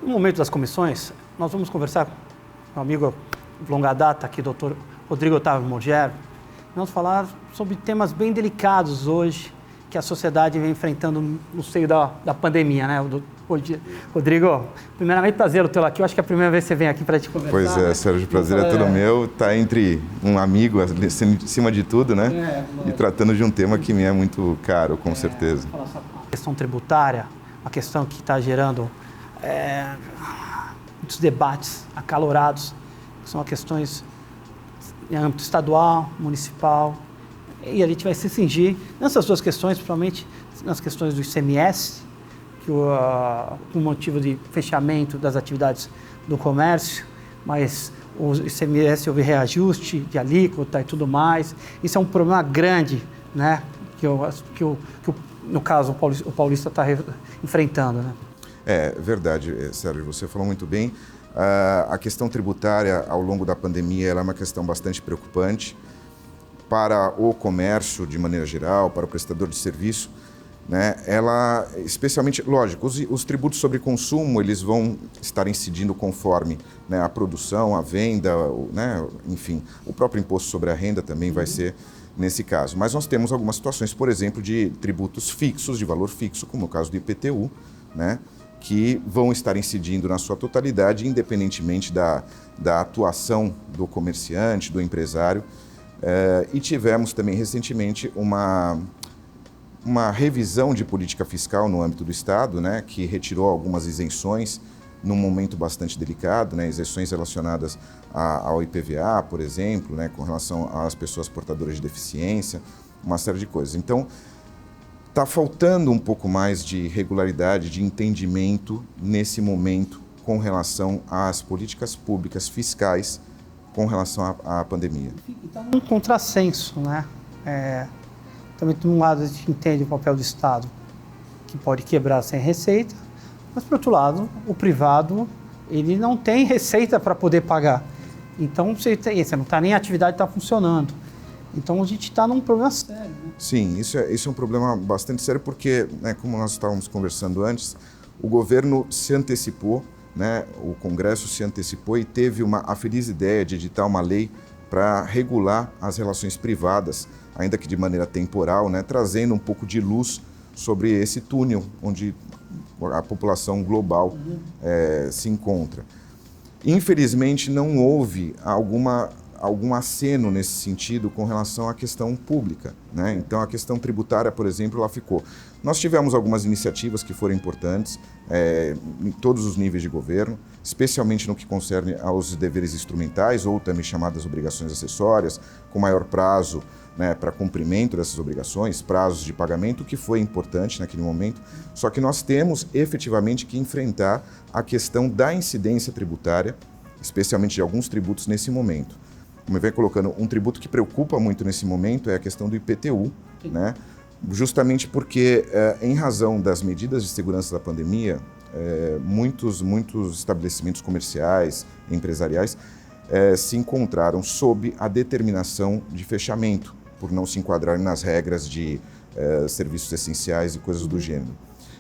No momento das comissões, nós vamos conversar com um amigo de longa data aqui, doutor Rodrigo Otávio Moggero. Vamos falar sobre temas bem delicados hoje que a sociedade vem enfrentando no seio da pandemia, né? Rodrigo, primeiramente prazer tê-lo aqui. Eu acho que é a primeira vez que você vem aqui para te conversar. Pois é, Sérgio, o prazer é todo meu. Está entre um amigo, acima de tudo, né? E tratando de um tema que me é muito caro, com certeza. A questão tributária, uma questão que está gerando muitos debates acalorados, são questões em âmbito estadual, municipal, e a gente vai se cingir nessas duas questões, principalmente nas questões do ICMS, que com o motivo de fechamento das atividades do comércio, mas o ICMS houve reajuste de alíquota e tudo mais. Isso é um problema grande, né, que no caso o paulista está enfrentando, né? É verdade, Sérgio, você falou muito bem. A questão tributária ao longo da pandemia ela é uma questão bastante preocupante para o comércio de maneira geral, para o prestador de serviço, né? Ela, especialmente, lógico, os tributos sobre consumo eles vão estar incidindo conforme, né, a produção, a venda, né, enfim, o próprio imposto sobre a renda também vai ser nesse caso. Mas nós temos algumas situações, por exemplo, de tributos fixos, de valor fixo, como o caso do IPTU, né, que vão estar incidindo na sua totalidade, independentemente da atuação do comerciante, do empresário. E tivemos também recentemente uma revisão de política fiscal no âmbito do Estado, né, que retirou algumas isenções num momento bastante delicado, né, isenções relacionadas ao IPVA, por exemplo, né, com relação às pessoas portadoras de deficiência, uma série de coisas. Então, está faltando um pouco mais de regularidade, de entendimento nesse momento com relação às políticas públicas fiscais com relação à pandemia. Está num contrassenso, né? Também, de um lado, a gente entende o papel do Estado, que pode quebrar sem receita, mas, por outro lado, o privado, ele não tem receita para poder pagar. Então, você não está nem a atividade está funcionando. Então, a gente está num problema sério, né? Sim, isso é um problema bastante sério porque, né, como nós estávamos conversando antes, o governo se antecipou, né, o Congresso se antecipou e teve a feliz ideia de editar uma lei para regular as relações privadas, ainda que de maneira temporal, né, trazendo um pouco de luz sobre esse túnel onde a população global se encontra. Infelizmente, não houve algum aceno nesse sentido com relação à questão pública, né? Então, a questão tributária, por exemplo, ela ficou. Nós tivemos algumas iniciativas que foram importantes em todos os níveis de governo, especialmente no que concerne aos deveres instrumentais ou também chamadas obrigações acessórias, com maior prazo, né, para cumprimento dessas obrigações, prazos de pagamento, que foi importante naquele momento. Só que nós temos efetivamente que enfrentar a questão da incidência tributária, especialmente de alguns tributos nesse momento. Como eu venho colocando, um tributo que preocupa muito nesse momento é a questão do IPTU, né? Justamente porque, em razão das medidas de segurança da pandemia, muitos estabelecimentos comerciais, empresariais, se encontraram sob a determinação de fechamento, por não se enquadrarem nas regras de serviços essenciais e coisas do gênero.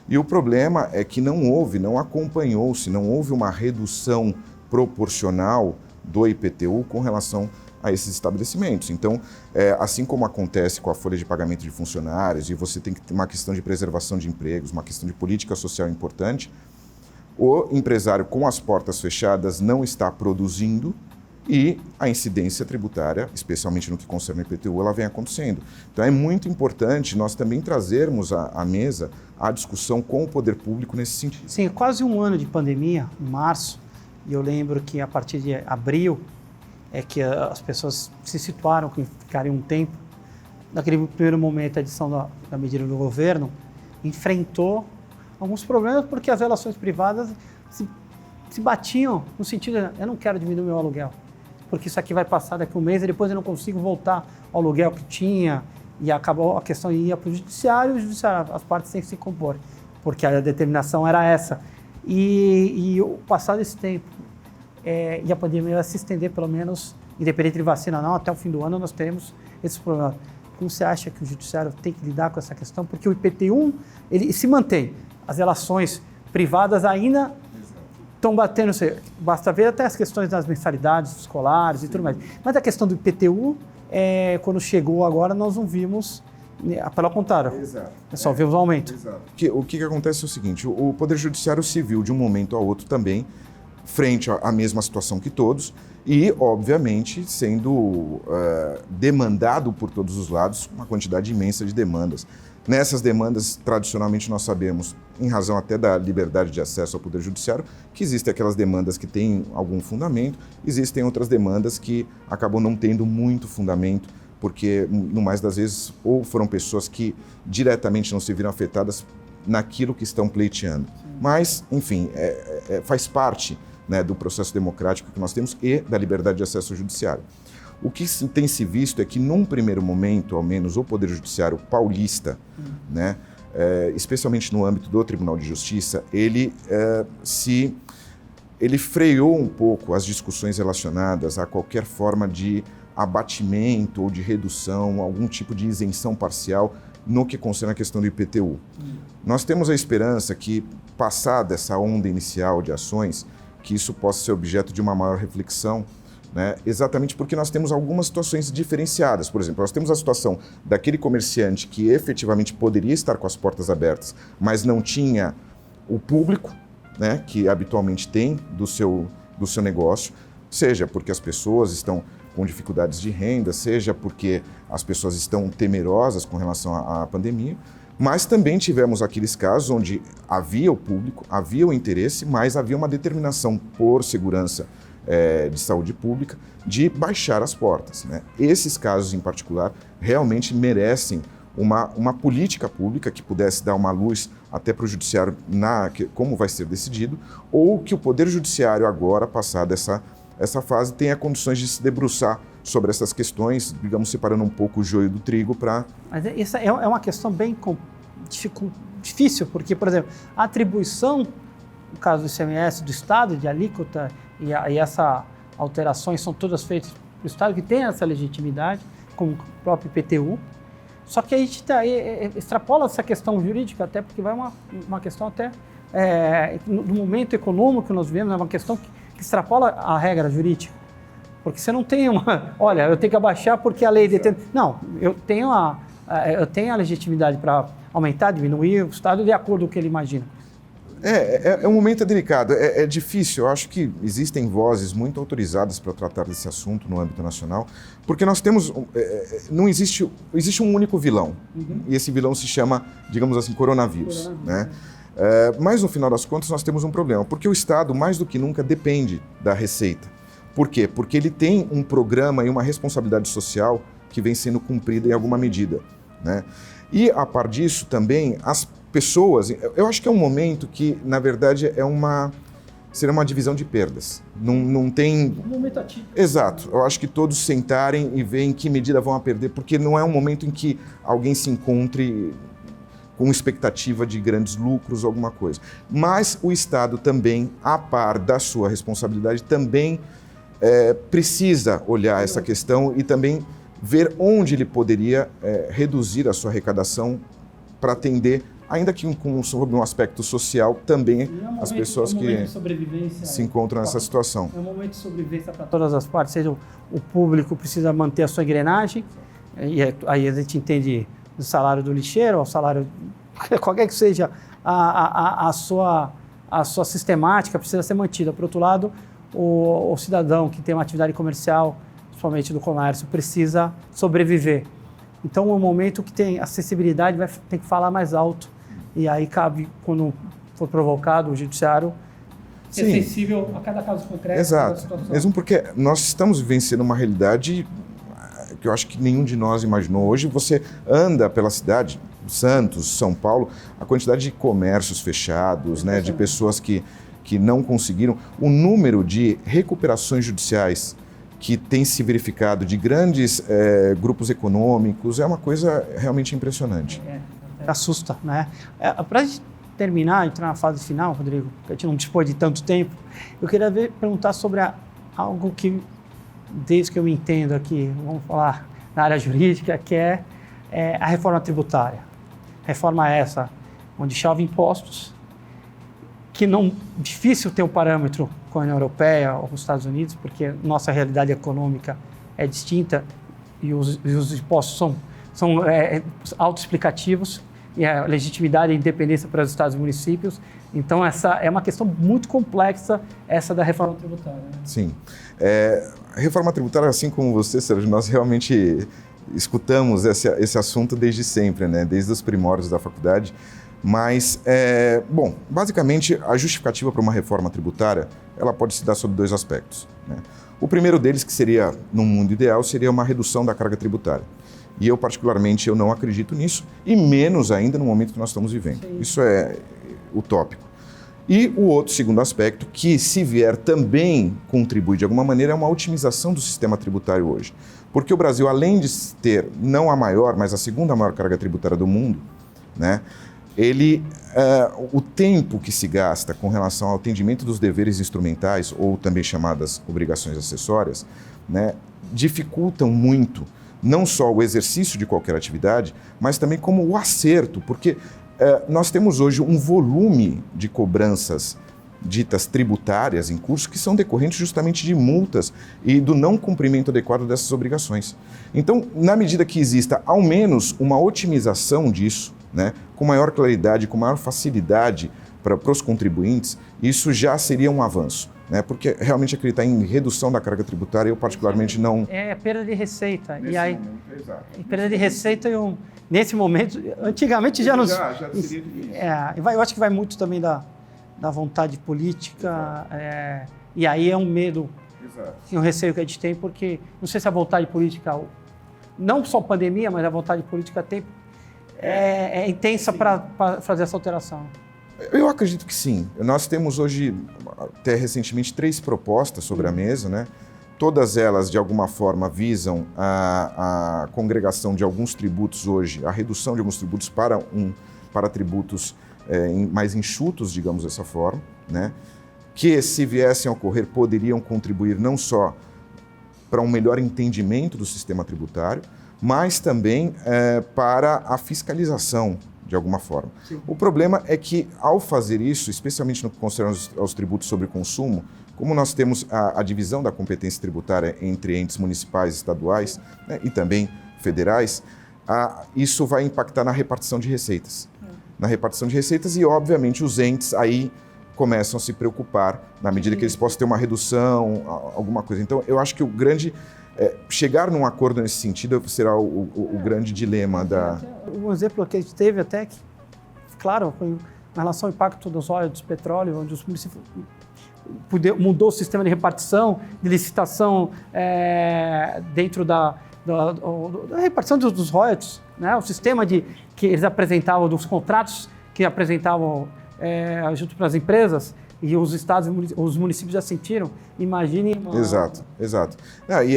E o problema é que não acompanhou-se, não houve uma redução proporcional do IPTU com relação a esses estabelecimentos. Então, assim como acontece com a folha de pagamento de funcionários, e você tem que ter uma questão de preservação de empregos, uma questão de política social importante, o empresário com as portas fechadas não está produzindo e a incidência tributária, especialmente no que concerne ao IPTU, ela vem acontecendo. Então, é muito importante nós também trazermos à mesa a discussão com o poder público nesse sentido. Sim, quase um ano de pandemia, em março, e eu lembro que a partir de abril é que as pessoas se situaram, que ficariam um tempo. Naquele primeiro momento, a edição da medida do governo enfrentou alguns problemas porque as relações privadas se batiam no sentido de eu não quero diminuir meu aluguel, porque isso aqui vai passar daqui a um mês e depois eu não consigo voltar ao aluguel que tinha, e acabou a questão ia para o judiciário, e o judiciário, as partes têm que se compor, porque a determinação era essa. E passado esse tempo, e a pandemia vai se estender, pelo menos, independente de vacina ou não, até o fim do ano nós teremos esses problemas. Como você acha que o judiciário tem que lidar com essa questão? Porque o IPTU, ele se mantém. As relações privadas ainda estão batendo, basta ver até as questões das mensalidades escolares e tudo mais. Mas a questão do IPTU, quando chegou agora, nós não vimos, pelo contrário, só vimos um aumento. Exato. O que acontece é o seguinte, o Poder Judiciário se viu de um momento ao outro também, frente à mesma situação que todos, e, obviamente, sendo demandado por todos os lados, uma quantidade imensa de demandas. Nessas demandas, tradicionalmente, nós sabemos, em razão até da liberdade de acesso ao Poder Judiciário, que existem aquelas demandas que têm algum fundamento, existem outras demandas que acabam não tendo muito fundamento, porque, no mais das vezes, ou foram pessoas que diretamente não se viram afetadas naquilo que estão pleiteando. Mas, enfim, faz parte, né, do processo democrático que nós temos e da liberdade de acesso ao judiciário. O que tem se visto é que, num primeiro momento, ao menos, o Poder Judiciário paulista, né, especialmente no âmbito do Tribunal de Justiça, ele freou um pouco as discussões relacionadas a qualquer forma de abatimento ou de redução, algum tipo de isenção parcial no que concerne a questão do IPTU. Nós temos a esperança que, passada essa onda inicial de ações, que isso possa ser objeto de uma maior reflexão, né? Exatamente porque nós temos algumas situações diferenciadas. Por exemplo, nós temos a situação daquele comerciante que efetivamente poderia estar com as portas abertas, mas não tinha o público, né, que habitualmente tem do seu negócio, seja porque as pessoas estão com dificuldades de renda, seja porque as pessoas estão temerosas com relação à pandemia, mas também tivemos aqueles casos onde havia o público, havia o interesse, mas havia uma determinação por segurança de saúde pública de baixar as portas, né? Esses casos em particular realmente merecem uma política pública que pudesse dar uma luz até para o judiciário como vai ser decidido, ou que o Poder Judiciário agora, passada essa fase, tenha condições de se debruçar sobre essas questões, digamos, separando um pouco o joio do trigo para... Mas essa é uma questão bem difícil, porque, por exemplo, a atribuição, no caso do ICMS, do Estado, de alíquota, e essas alterações são todas feitas pelo Estado, que tem essa legitimidade, como o próprio IPTU. Só que a gente extrapola essa questão jurídica, até porque vai uma questão até, no momento econômico que nós vivemos, é uma questão que extrapola a regra jurídica. Porque você não tem olha, eu tenho que abaixar porque a lei detém... Não, eu tenho a legitimidade para aumentar, diminuir o Estado de acordo com o que ele imagina. É um momento delicado, é difícil. Eu acho que existem vozes muito autorizadas para tratar desse assunto no âmbito nacional, porque nós temos, existe um único vilão, e esse vilão se chama, digamos assim, coronavírus, né? Mas no final das contas nós temos um problema, porque o Estado mais do que nunca depende da receita. Por quê? Porque ele tem um programa e uma responsabilidade social que vem sendo cumprida em alguma medida, né? E a par disso também as pessoas, eu acho que é um momento que, na verdade, será uma divisão de perdas. Não tem... Um momento atípico. Exato. Eu acho que todos sentarem e verem em que medida vão a perder, porque não é um momento em que alguém se encontre com expectativa de grandes lucros ou alguma coisa. Mas o Estado também, a par da sua responsabilidade, também precisa olhar essa questão e também ver onde ele poderia reduzir a sua arrecadação para atender, ainda que sob um aspecto social, também as pessoas que se encontram nessa situação. É um momento de sobrevivência para todas as partes, seja o público precisa manter a sua engrenagem, e aí a gente entende do salário do lixeiro, ao salário, qualquer que seja a sua sistemática precisa ser mantida. Por outro lado, o cidadão que tem uma atividade comercial, principalmente do comércio, precisa sobreviver. Então, é um momento que tem acessibilidade, tem que falar mais alto. E aí cabe, quando for provocado, o judiciário ser sensível a cada caso concreto. Exato. Mesmo porque nós estamos vivenciando uma realidade que eu acho que nenhum de nós imaginou. Hoje você anda pela cidade, Santos, São Paulo, a quantidade de comércios fechados, né, de pessoas que não conseguiram. O número de recuperações judiciais que tem se verificado de grandes grupos econômicos é uma coisa realmente impressionante. Assusta, né? Para a gente terminar, entrar na fase final, Rodrigo, que a gente não dispõe de tanto tempo, eu queria perguntar sobre algo que, desde que eu me entendo aqui, vamos falar na área jurídica, que é a reforma tributária. Reforma essa, onde chove impostos, que difícil ter um parâmetro com a União Europeia ou com os Estados Unidos, porque nossa realidade econômica é distinta e os impostos são autoexplicativos, e a legitimidade e a independência para os estados e municípios. Então, essa é uma questão muito complexa, essa da reforma tributária. Né? Sim. A reforma tributária, assim como você, Sérgio, nós realmente escutamos esse assunto desde sempre, né? Desde os primórdios da faculdade. Mas, bom, basicamente, a justificativa para uma reforma tributária, ela pode se dar sob dois aspectos, né? O primeiro deles, que seria, num mundo ideal, seria uma redução da carga tributária. E eu, particularmente, eu não acredito nisso, e menos ainda no momento que nós estamos vivendo. Sim. Isso é utópico. E o outro segundo aspecto, que se vier também contribui de alguma maneira, é uma otimização do sistema tributário hoje. Porque o Brasil, além de ter não a maior, mas a segunda maior carga tributária do mundo, né, o tempo que se gasta com relação ao atendimento dos deveres instrumentais, ou também chamadas obrigações acessórias, né, dificultam muito não só o exercício de qualquer atividade, mas também como o acerto, porque nós temos hoje um volume de cobranças ditas tributárias em curso que são decorrentes justamente de multas e do não cumprimento adequado dessas obrigações. Então, na medida que exista ao menos uma otimização disso, né, com maior claridade, com maior facilidade para os contribuintes, isso já seria um avanço. Né? Porque realmente acreditar em redução da carga tributária, eu particularmente não... É perda de receita. Nesse e aí, momento, exato. Perda de receita, nesse momento, antigamente já seria difícil. Eu acho que vai muito também da vontade política, e aí é um medo, um receio que a gente tem, porque não sei se a vontade política, não só a pandemia, mas a vontade política é intensa para fazer essa alteração. Eu acredito que sim. Nós temos hoje, até recentemente, 3 propostas sobre a mesa, né? Todas elas, de alguma forma, visam a congregação de alguns tributos hoje, a redução de alguns tributos para tributos mais enxutos, digamos dessa forma, né? Que, se viessem a ocorrer, poderiam contribuir não só para um melhor entendimento do sistema tributário, mas também para a fiscalização, de alguma forma. Sim. O problema é que, ao fazer isso, especialmente no que concerne aos tributos sobre consumo, como nós temos a divisão da competência tributária entre entes municipais, estaduais, né, e também federais, isso vai impactar na repartição de receitas. Na repartição de receitas e, obviamente, os entes aí começam a se preocupar na medida que eles possam ter uma redução, alguma coisa. Então, eu acho que o grande... chegar num acordo nesse sentido será o grande dilema da... Um exemplo que a gente teve até, que, claro, em relação ao impacto dos royalties do petróleo, onde os municípios mudou o sistema de repartição, de licitação dentro da repartição dos royalties, né? O sistema que eles apresentavam, dos contratos que apresentavam junto para as empresas, e os estados e os municípios já sentiram, imaginem... Exato. Não, e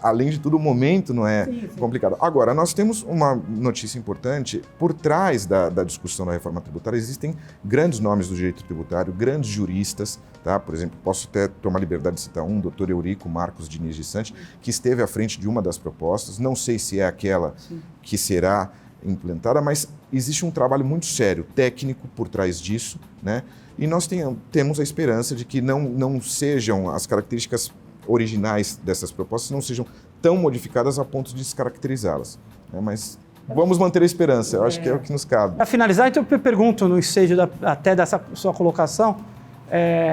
além de tudo, o momento não é complicado. Agora, nós temos uma notícia importante. Por trás da discussão da reforma tributária, existem grandes nomes do direito tributário, grandes juristas, tá? Por exemplo, posso até tomar liberdade de citar um, Dr. Eurico Marcos Diniz de Santos, que esteve à frente de uma das propostas. Não sei se é aquela que será implementada, mas existe um trabalho muito sério, técnico, por trás disso, né? E nós temos a esperança de que não sejam as características originais dessas propostas, não sejam tão modificadas a ponto de descaracterizá-las, né? Mas vamos manter a esperança, eu acho que é o que nos cabe. Para finalizar, então eu pergunto no ensejo até dessa sua colocação,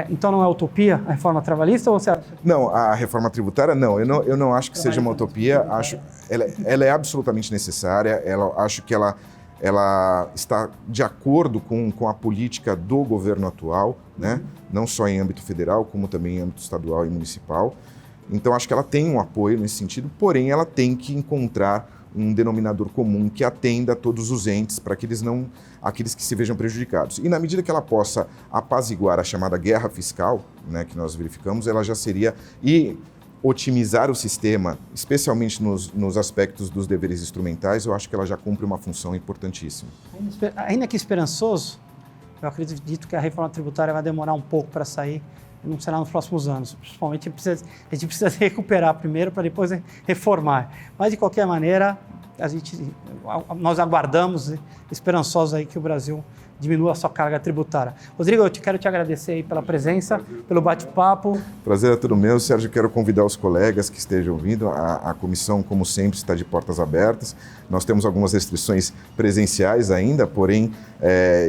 então não é utopia a reforma trabalhista ou você acha? Não, a reforma tributária não, eu não acho que seja uma utopia, ela é absolutamente necessária, acho que ela está de acordo com a política do governo atual, né? Não só em âmbito federal, como também em âmbito estadual e municipal. Então, acho que ela tem um apoio nesse sentido, porém, ela tem que encontrar um denominador comum que atenda a todos os entes, para que aqueles que se vejam prejudicados. E na medida que ela possa apaziguar a chamada guerra fiscal, né, que nós verificamos, ela já seria... otimizar o sistema, especialmente nos aspectos dos deveres instrumentais, eu acho que ela já cumpre uma função importantíssima. Ainda que esperançoso, eu acredito que a reforma tributária vai demorar um pouco para sair, não será nos próximos anos. Principalmente a gente precisa recuperar primeiro para depois reformar. Mas, de qualquer maneira, nós aguardamos, esperançosos aí, que o Brasil diminua a sua carga tributária. Rodrigo, eu quero te agradecer aí pela presença, pelo bate-papo. Prazer é todo meu, Sérgio. Quero convidar os colegas que estejam ouvindo. A comissão, como sempre, está de portas abertas. Nós temos algumas restrições presenciais ainda, porém,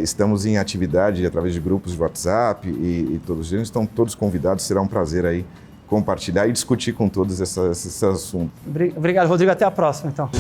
estamos em atividade através de grupos de WhatsApp e todos eles. Estão todos convidados. Será um prazer aí compartilhar e discutir com todos esses assuntos. Obrigado, Rodrigo. Até a próxima, então.